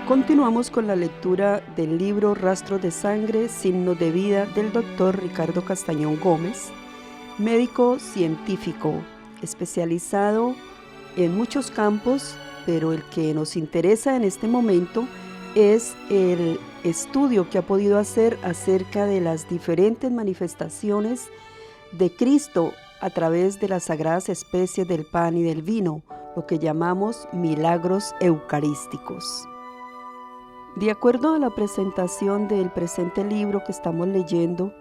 Continuamos con la lectura del libro Rastros de Sangre, Signos de Vida del Dr. Ricardo Castañón Gómez, médico científico, especializado en muchos campos, pero el que nos interesa en este momento es el estudio que ha podido hacer acerca de las diferentes manifestaciones de Cristo a través de las sagradas especies del pan y del vino, lo que llamamos milagros eucarísticos. De acuerdo a la presentación del presente libro que estamos leyendo,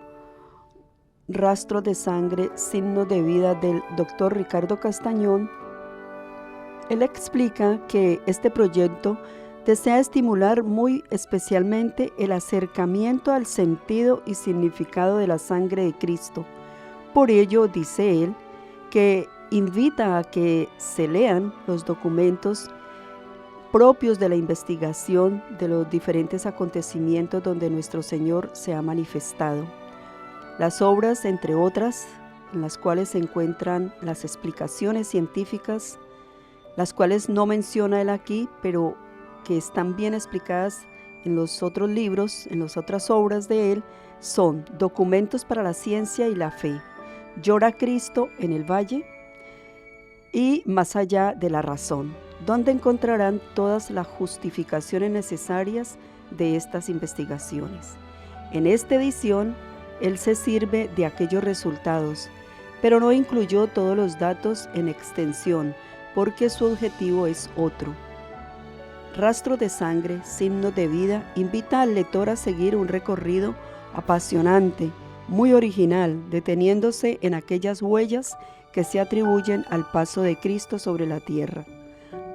Rastros de Sangre, Signos de Vida del Dr. Ricardo Castañón, él explica que este proyecto desea estimular muy especialmente el acercamiento al sentido y significado de la sangre de Cristo. Por ello, dice él, que invita a que se lean los documentos propios de la investigación de los diferentes acontecimientos donde nuestro Señor se ha manifestado. Las obras, entre otras, en las cuales se encuentran las explicaciones científicas, las cuales no menciona él aquí, pero que están bien explicadas en los otros libros, en las otras obras de él, son Documentos para la Ciencia y la Fe, Llora Cristo en el Valle y Más allá de la razón, donde encontrarán todas las justificaciones necesarias de estas investigaciones. En esta edición, él se sirve de aquellos resultados, pero no incluyó todos los datos en extensión, porque su objetivo es otro. Rastro de Sangre, Signos de Vida, invita al lector a seguir un recorrido apasionante, muy original, deteniéndose en aquellas huellas que se atribuyen al paso de Cristo sobre la tierra.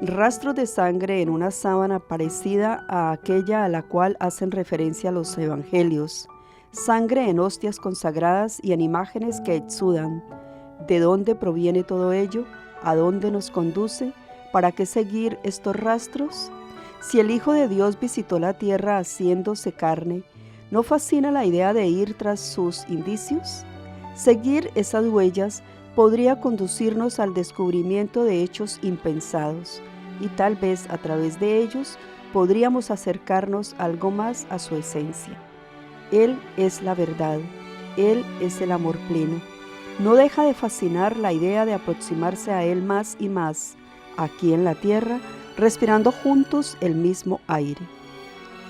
Rastros de sangre en una sábana parecida a aquella a la cual hacen referencia los evangelios. Sangre en hostias consagradas y en imágenes que exudan. ¿De dónde proviene todo ello? ¿A dónde nos conduce? ¿Para qué seguir estos rastros? Si el Hijo de Dios visitó la tierra haciéndose carne, ¿no fascina la idea de ir tras sus indicios? Seguir esas huellas podría conducirnos al descubrimiento de hechos impensados, y tal vez a través de ellos podríamos acercarnos algo más a su esencia. Él es la verdad, Él es el amor pleno. No deja de fascinar la idea de aproximarse a Él más y más, aquí en la tierra, respirando juntos el mismo aire.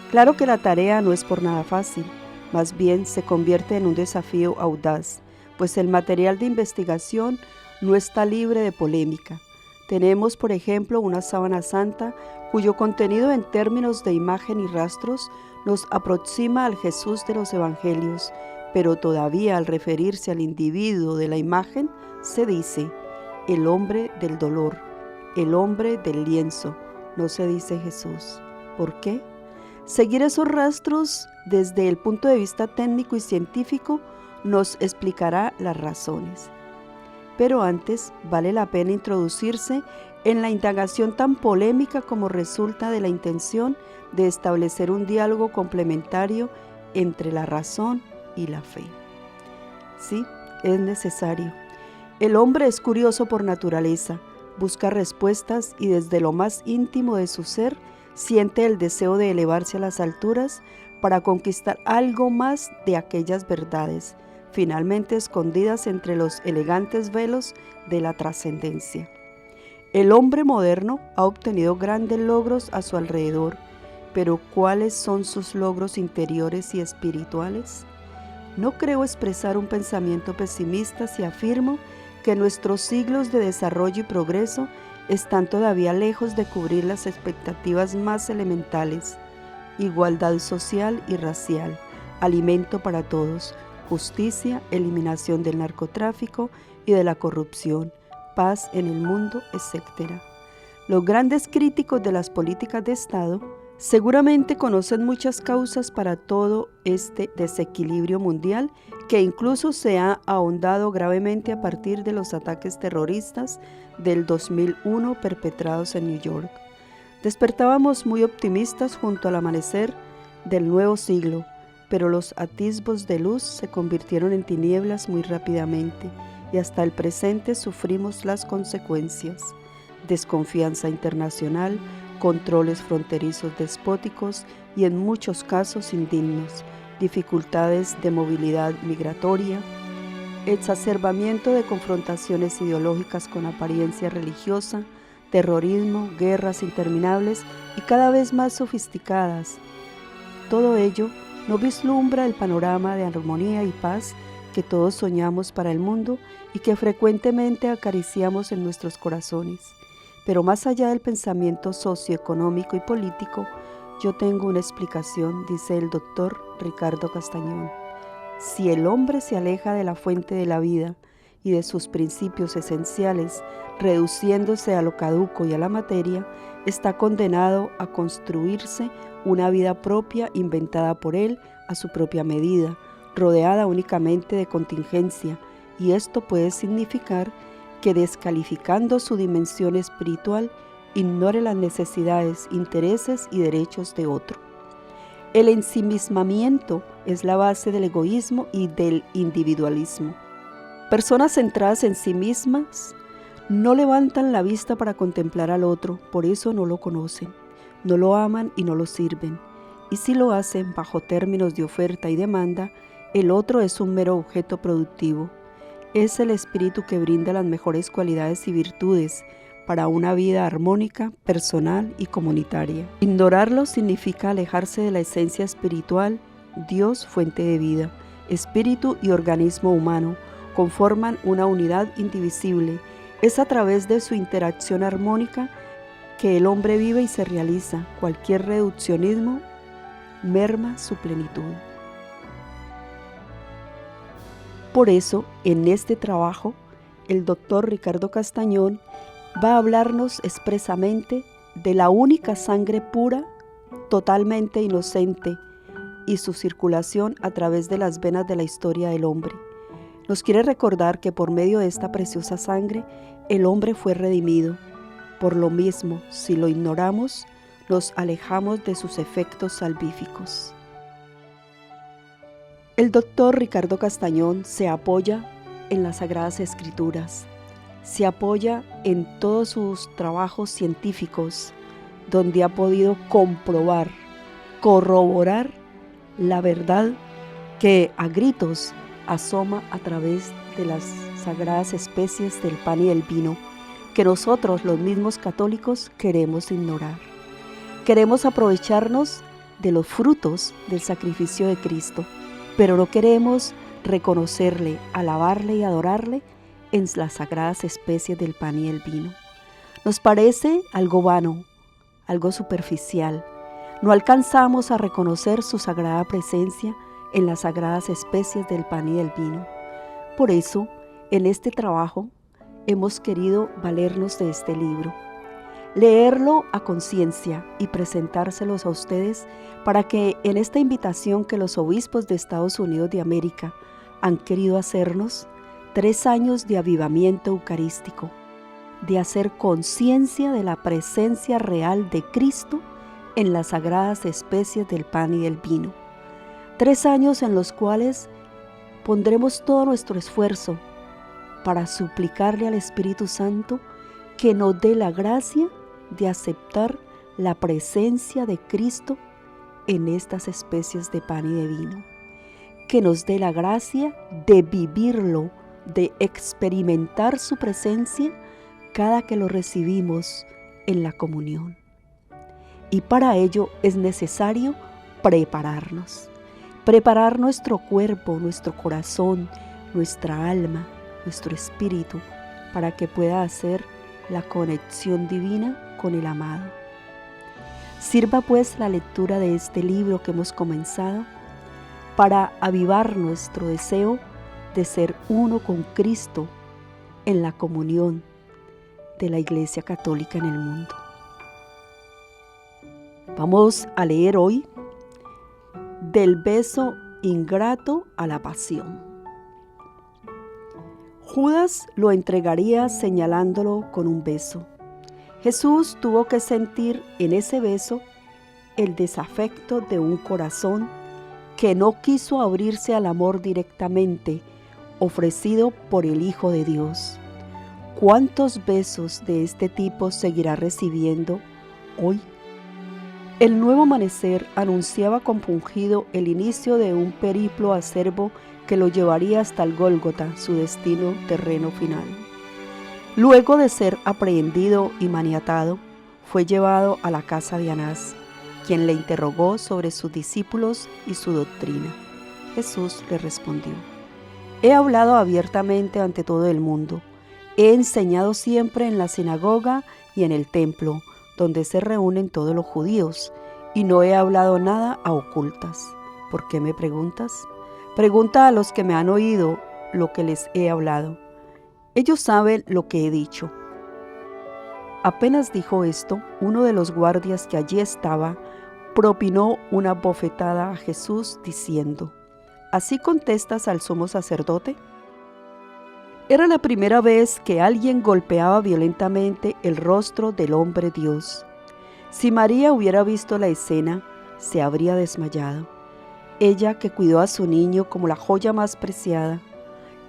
Claro que la tarea no es por nada fácil, más bien se convierte en un desafío audaz, pues el material de investigación no está libre de polémica. Tenemos, por ejemplo, una sábana santa cuyo contenido en términos de imagen y rastros nos aproxima al Jesús de los Evangelios, pero todavía al referirse al individuo de la imagen se dice el hombre del dolor, el hombre del lienzo, no se dice Jesús. ¿Por qué? Seguir esos rastros desde el punto de vista técnico y científico nos explicará las razones. Pero antes vale la pena introducirse en la indagación tan polémica como resulta de la intención de establecer un diálogo complementario entre la razón y la fe. Sí, es necesario. El hombre es curioso por naturaleza, busca respuestas y desde lo más íntimo de su ser siente el deseo de elevarse a las alturas para conquistar algo más de aquellas verdades, finalmente escondidas entre los elegantes velos de la trascendencia. El hombre moderno ha obtenido grandes logros a su alrededor, pero ¿cuáles son sus logros interiores y espirituales? No creo expresar un pensamiento pesimista si afirmo que nuestros siglos de desarrollo y progreso están todavía lejos de cubrir las expectativas más elementales: igualdad social y racial, alimento para todos, justicia, eliminación del narcotráfico y de la corrupción, paz en el mundo, etc. Los grandes críticos de las políticas de Estado seguramente conocen muchas causas para todo este desequilibrio mundial que incluso se ha ahondado gravemente a partir de los ataques terroristas del 2001 perpetrados en New York. Despertábamos muy optimistas junto al amanecer del nuevo siglo, pero los atisbos de luz se convirtieron en tinieblas muy rápidamente y hasta el presente sufrimos las consecuencias. Desconfianza internacional, controles fronterizos despóticos y en muchos casos indignos, dificultades de movilidad migratoria, exacerbamiento de confrontaciones ideológicas con apariencia religiosa, terrorismo, guerras interminables y cada vez más sofisticadas. Todo ello no vislumbra el panorama de armonía y paz que todos soñamos para el mundo y que frecuentemente acariciamos en nuestros corazones. Pero más allá del pensamiento socioeconómico y político, yo tengo una explicación, dice el doctor Ricardo Castañón. Si el hombre se aleja de la fuente de la vida y de sus principios esenciales, reduciéndose a lo caduco y a la materia, está condenado a construirse una vida propia inventada por él a su propia medida, rodeada únicamente de contingencia, y esto puede significar que descalificando su dimensión espiritual, ignore las necesidades, intereses y derechos de otro. El ensimismamiento es la base del egoísmo y del individualismo. Personas centradas en sí mismas no levantan la vista para contemplar al otro, por eso no lo conocen, no lo aman y no lo sirven. Y si lo hacen bajo términos de oferta y demanda, el otro es un mero objeto productivo. Es el espíritu que brinda las mejores cualidades y virtudes para una vida armónica, personal y comunitaria. Ignorarlo significa alejarse de la esencia espiritual. Dios, fuente de vida, espíritu y organismo humano, conforman una unidad indivisible. Es a través de su interacción armónica que el hombre vive y se realiza. Cualquier reduccionismo merma su plenitud. Por eso, en este trabajo, el doctor Ricardo Castañón va a hablarnos expresamente de la única sangre pura, totalmente inocente, y su circulación a través de las venas de la historia del hombre. Nos quiere recordar que por medio de esta preciosa sangre, el hombre fue redimido. Por lo mismo, si lo ignoramos, nos alejamos de sus efectos salvíficos. El doctor Ricardo Castañón se apoya en las Sagradas Escrituras, se apoya en todos sus trabajos científicos, donde ha podido comprobar, corroborar la verdad que a gritos asoma a través de las sagradas especies del pan y del vino, que nosotros, los mismos católicos, queremos ignorar. Queremos aprovecharnos de los frutos del sacrificio de Cristo, pero no queremos reconocerle, alabarle y adorarle en las sagradas especies del pan y el vino. Nos parece algo vano, algo superficial. No alcanzamos a reconocer su sagrada presencia en las sagradas especies del pan y del vino. Por eso, en este trabajo, hemos querido valernos de este libro, leerlo a conciencia y presentárselos a ustedes para que en esta invitación que los obispos de Estados Unidos de América han querido hacernos, 3 años de avivamiento eucarístico, de hacer conciencia de la presencia real de Cristo en las sagradas especies del pan y del vino. 3 años en los cuales pondremos todo nuestro esfuerzo para suplicarle al Espíritu Santo que nos dé la gracia de aceptar la presencia de Cristo en estas especies de pan y de vino, que nos dé la gracia de vivirlo, de experimentar su presencia cada que lo recibimos en la comunión. Y para ello es necesario preparar nuestro cuerpo, nuestro corazón, nuestra alma, nuestro espíritu, para que pueda hacer la conexión divina con el amado. Sirva pues la lectura de este libro que hemos comenzado para avivar nuestro deseo de ser uno con Cristo en la comunión de la Iglesia Católica en el mundo. Vamos a leer hoy del beso ingrato a la pasión. Judas lo entregaría señalándolo con un beso. Jesús tuvo que sentir en ese beso el desafecto de un corazón que no quiso abrirse al amor directamente ofrecido por el Hijo de Dios. ¿Cuántos besos de este tipo seguirá recibiendo hoy El nuevo amanecer anunciaba compungido el inicio de un periplo acerbo que lo llevaría hasta el Gólgota, su destino terreno final. Luego de ser aprehendido y maniatado, fue llevado a la casa de Anás, quien le interrogó sobre sus discípulos y su doctrina. Jesús le respondió: he hablado abiertamente ante todo el mundo. He enseñado siempre en la sinagoga y en el templo, donde se reúnen todos los judíos, y no he hablado nada a ocultas. ¿Por qué me preguntas? Pregunta a los que me han oído lo que les he hablado. Ellos saben lo que he dicho. Apenas dijo esto, uno de los guardias que allí estaba propinó una bofetada a Jesús diciendo: ¿así contestas al sumo sacerdote? Era la primera vez que alguien golpeaba violentamente el rostro del hombre Dios. Si María hubiera visto la escena, se habría desmayado. Ella que cuidó a su niño como la joya más preciada,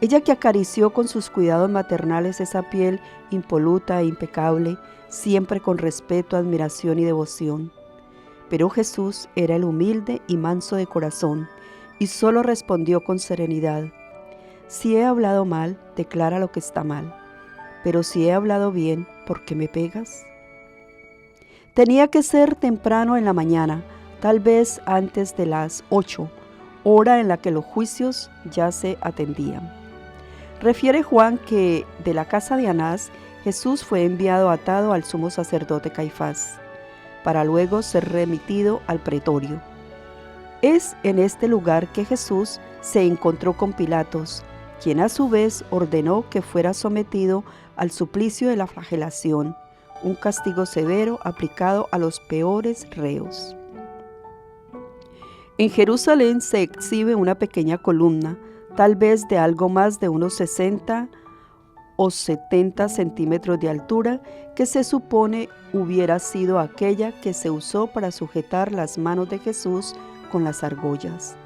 ella que acarició con sus cuidados maternales esa piel impoluta e impecable, siempre con respeto, admiración y devoción. Pero Jesús era el humilde y manso de corazón, y solo respondió con serenidad: si he hablado mal, declara lo que está mal, pero si he hablado bien, ¿por qué me pegas? Tenía que ser temprano en la mañana, tal vez antes de las 8, hora en la que los juicios ya se atendían. Refiere Juan que de la casa de Anás, Jesús fue enviado atado al sumo sacerdote Caifás, para luego ser remitido al pretorio. Es en este lugar que Jesús se encontró con Pilatos, quien a su vez ordenó que fuera sometido al suplicio de la flagelación, un castigo severo aplicado a los peores reos. En Jerusalén se exhibe una pequeña columna, tal vez de algo más de unos 60 o 70 centímetros de altura, que se supone hubiera sido aquella que se usó para sujetar las manos de Jesús con las argollas.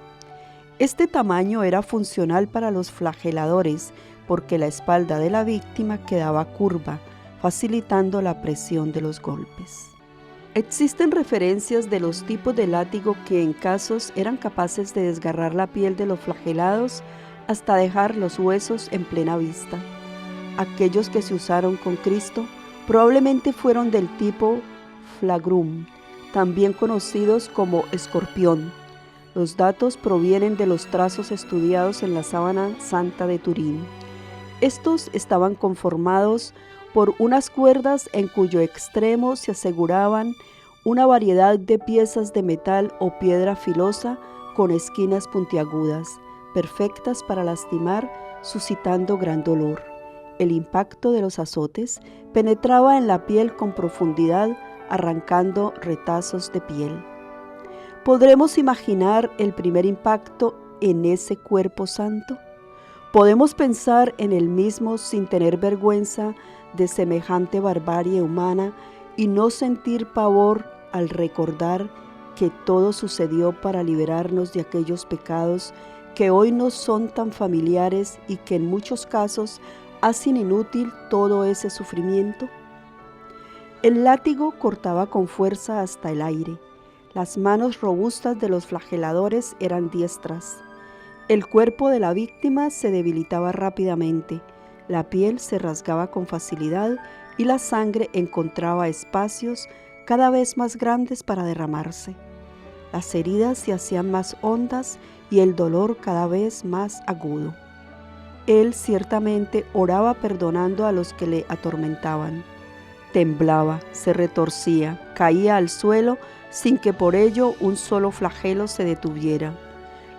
Este tamaño era funcional para los flageladores porque la espalda de la víctima quedaba curva, facilitando la presión de los golpes. Existen referencias de los tipos de látigo que en casos eran capaces de desgarrar la piel de los flagelados hasta dejar los huesos en plena vista. Aquellos que se usaron con Cristo probablemente fueron del tipo flagrum, también conocidos como escorpión. Los datos provienen de los trazos estudiados en la Sábana Santa de Turín. Estos estaban conformados por unas cuerdas en cuyo extremo se aseguraban una variedad de piezas de metal o piedra filosa con esquinas puntiagudas, perfectas para lastimar, suscitando gran dolor. El impacto de los azotes penetraba en la piel con profundidad, arrancando retazos de piel. ¿Podremos imaginar el primer impacto en ese cuerpo santo? ¿Podemos pensar en el mismo sin tener vergüenza de semejante barbarie humana y no sentir pavor al recordar que todo sucedió para liberarnos de aquellos pecados que hoy nos son tan familiares y que en muchos casos hacen inútil todo ese sufrimiento? El látigo cortaba con fuerza hasta el aire. Las manos robustas de los flageladores eran diestras. El cuerpo de la víctima se debilitaba rápidamente, la piel se rasgaba con facilidad y la sangre encontraba espacios cada vez más grandes para derramarse. Las heridas se hacían más hondas y el dolor cada vez más agudo. Él ciertamente oraba perdonando a los que le atormentaban. Temblaba, se retorcía, caía al suelo sin que por ello un solo flagelo se detuviera.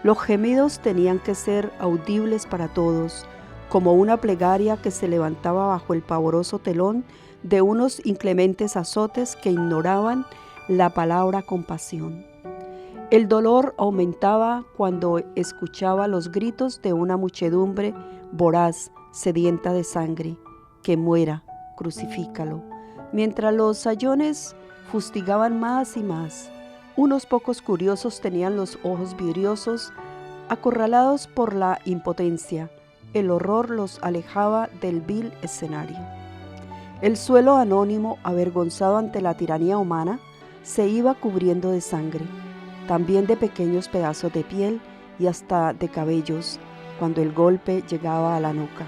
Los gemidos tenían que ser audibles para todos, como una plegaria que se levantaba bajo el pavoroso telón de unos inclementes azotes que ignoraban la palabra compasión. El dolor aumentaba cuando escuchaba los gritos de una muchedumbre voraz, sedienta de sangre: que muera, crucifícalo, mientras los sayones fustigaban más y más. Unos pocos curiosos tenían los ojos vidriosos, acorralados por la impotencia. El horror los alejaba del vil escenario. El suelo anónimo, avergonzado ante la tiranía humana, se iba cubriendo de sangre, también de pequeños pedazos de piel y hasta de cabellos, cuando el golpe llegaba a la nuca.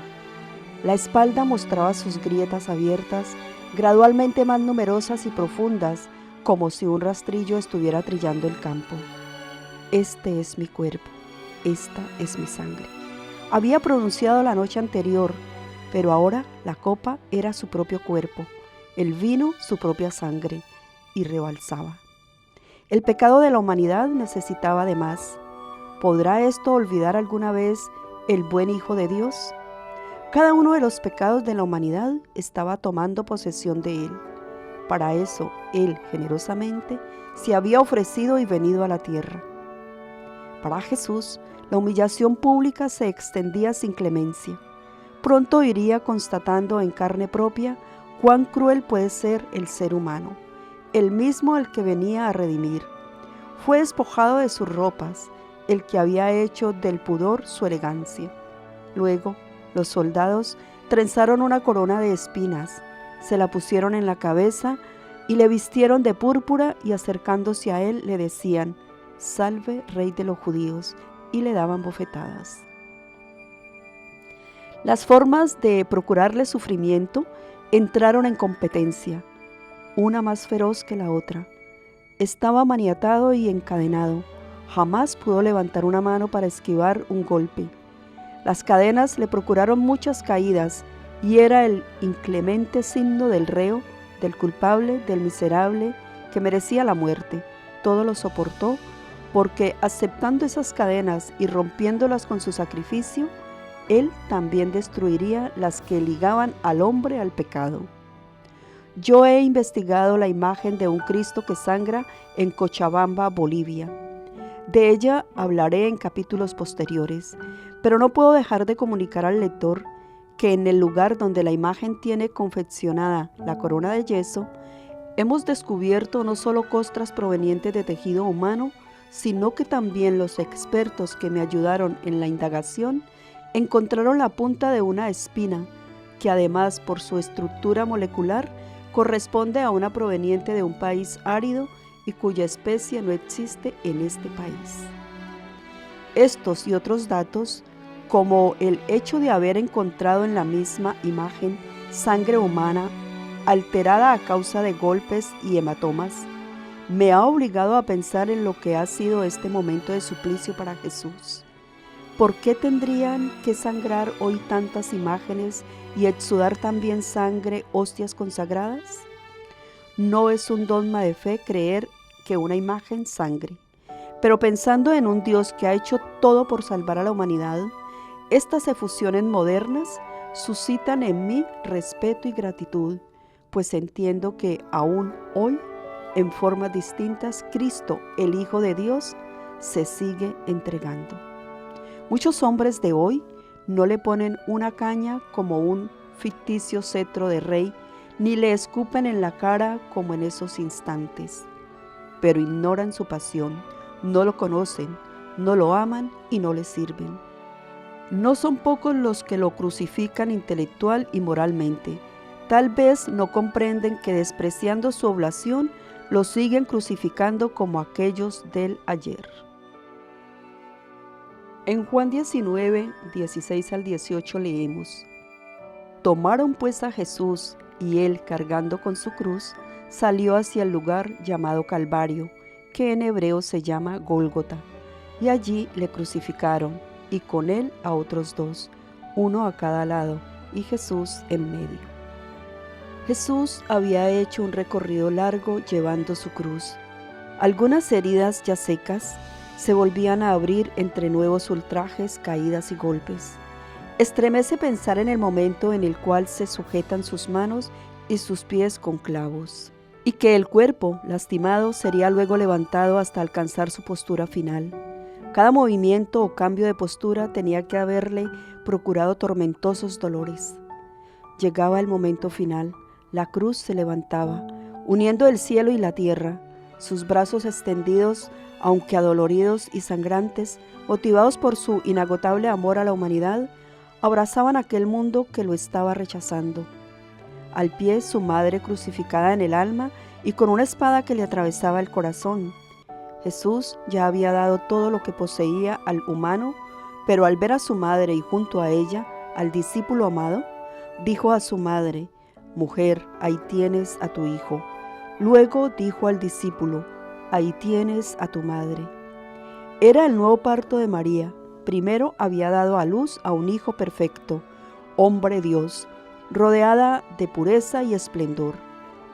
La espalda mostraba sus grietas abiertas, gradualmente más numerosas y profundas, como si un rastrillo estuviera trillando el campo. Este es mi cuerpo, esta es mi sangre. Había pronunciado la noche anterior, pero ahora la copa era su propio cuerpo, el vino su propia sangre, y rebalsaba. El pecado de la humanidad necesitaba de más. ¿Podrá esto olvidar alguna vez el buen Hijo de Dios? Cada uno de los pecados de la humanidad estaba tomando posesión de él. Para eso, él generosamente se había ofrecido y venido a la tierra. Para Jesús, la humillación pública se extendía sin clemencia. Pronto iría constatando en carne propia cuán cruel puede ser el ser humano, el mismo al que venía a redimir. Fue despojado de sus ropas, el que había hecho del pudor su elegancia. Luego, los soldados trenzaron una corona de espinas, se la pusieron en la cabeza y le vistieron de púrpura, y acercándose a él le decían: «Salve, Rey de los judíos», y le daban bofetadas. Las formas de procurarle sufrimiento entraron en competencia, una más feroz que la otra. Estaba maniatado y encadenado, jamás pudo levantar una mano para esquivar un golpe. Las cadenas le procuraron muchas caídas, y era el inclemente signo del reo, del culpable, del miserable, que merecía la muerte. Todo lo soportó, porque aceptando esas cadenas y rompiéndolas con su sacrificio, él también destruiría las que ligaban al hombre al pecado. Yo he investigado la imagen de un Cristo que sangra en Cochabamba, Bolivia. De ella hablaré en capítulos posteriores, pero no puedo dejar de comunicar al lector que en el lugar donde la imagen tiene confeccionada la corona de yeso, hemos descubierto no solo costras provenientes de tejido humano, sino que también los expertos que me ayudaron en la indagación encontraron la punta de una espina, que además por su estructura molecular corresponde a una proveniente de un país árido y cuya especie no existe en este país. Estos y otros datos, como el hecho de haber encontrado en la misma imagen sangre humana alterada a causa de golpes y hematomas, me ha obligado a pensar en lo que ha sido este momento de suplicio para Jesús. ¿Por qué tendrían que sangrar hoy tantas imágenes y exudar también sangre hostias consagradas? No es un dogma de fe creer que una imagen sangre, pero pensando en un Dios que ha hecho todo por salvar a la humanidad, estas efusiones modernas suscitan en mí respeto y gratitud, pues entiendo que aún hoy, en formas distintas, Cristo, el Hijo de Dios, se sigue entregando. Muchos hombres de hoy no le ponen una caña como un ficticio cetro de rey, ni le escupen en la cara como en esos instantes, pero ignoran su pasión, no lo conocen, no lo aman y no le sirven. No son pocos los que lo crucifican intelectual y moralmente. Tal vez no comprenden que despreciando su oblación, lo siguen crucificando como aquellos del ayer. En Juan 19, 16 al 18 leemos: Tomaron pues a Jesús, y él, cargando con su cruz, salió hacia el lugar llamado Calvario, que en hebreo se llama Gólgota, y allí le crucificaron, y con él a otros dos, uno a cada lado, y Jesús en medio. Jesús había hecho un recorrido largo llevando su cruz. Algunas heridas ya secas se volvían a abrir entre nuevos ultrajes, caídas y golpes. Estremece pensar en el momento en el cual se sujetan sus manos y sus pies con clavos, y que el cuerpo, lastimado, sería luego levantado hasta alcanzar su postura final. Cada movimiento o cambio de postura tenía que haberle procurado tormentosos dolores. Llegaba el momento final, la cruz se levantaba, uniendo el cielo y la tierra. Sus brazos extendidos, aunque adoloridos y sangrantes, motivados por su inagotable amor a la humanidad, abrazaban aquel mundo que lo estaba rechazando. al pie su madre crucificada en el alma y con una espada que le atravesaba el corazón. Jesús ya había dado todo lo que poseía al humano, pero al ver a su madre y junto a ella al discípulo amado, dijo a su madre: «Mujer, ahí tienes a tu hijo». Luego dijo al discípulo: «Ahí tienes a tu madre». Era el nuevo parto de María. Primero había dado a luz a un hijo perfecto, hombre Dios, rodeada de pureza y esplendor.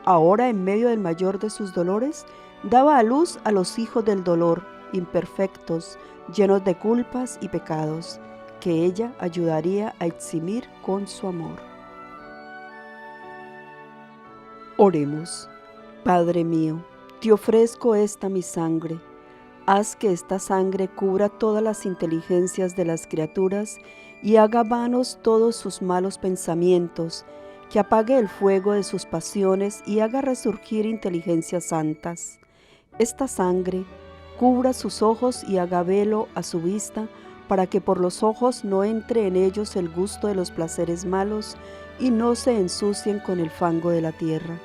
Ahora, en medio del mayor de sus dolores, daba a luz a los hijos del dolor, imperfectos, llenos de culpas y pecados, que ella ayudaría a eximir con su amor. Oremos. Padre mío, te ofrezco esta mi sangre. Haz que esta sangre cubra todas las inteligencias de las criaturas y haga vanos todos sus malos pensamientos, que apague el fuego de sus pasiones y haga resurgir inteligencias santas. Esta sangre cubra sus ojos y haga velo a su vista, para que por los ojos no entre en ellos el gusto de los placeres malos y no se ensucien con el fango de la tierra.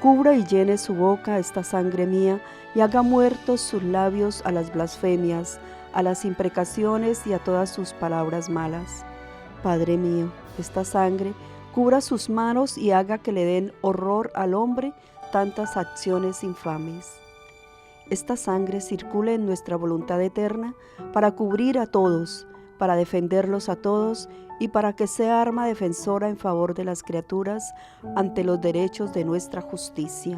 Cubra y llene su boca esta sangre mía y haga muertos sus labios a las blasfemias, a las imprecaciones y a todas sus palabras malas. Padre mío, esta sangre cubra sus manos y haga que le den horror al hombre tantas acciones infames. Esta sangre circule en nuestra voluntad eterna para cubrir a todos, para defenderlos a todos y para que sea arma defensora en favor de las criaturas ante los derechos de nuestra justicia.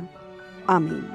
Amén.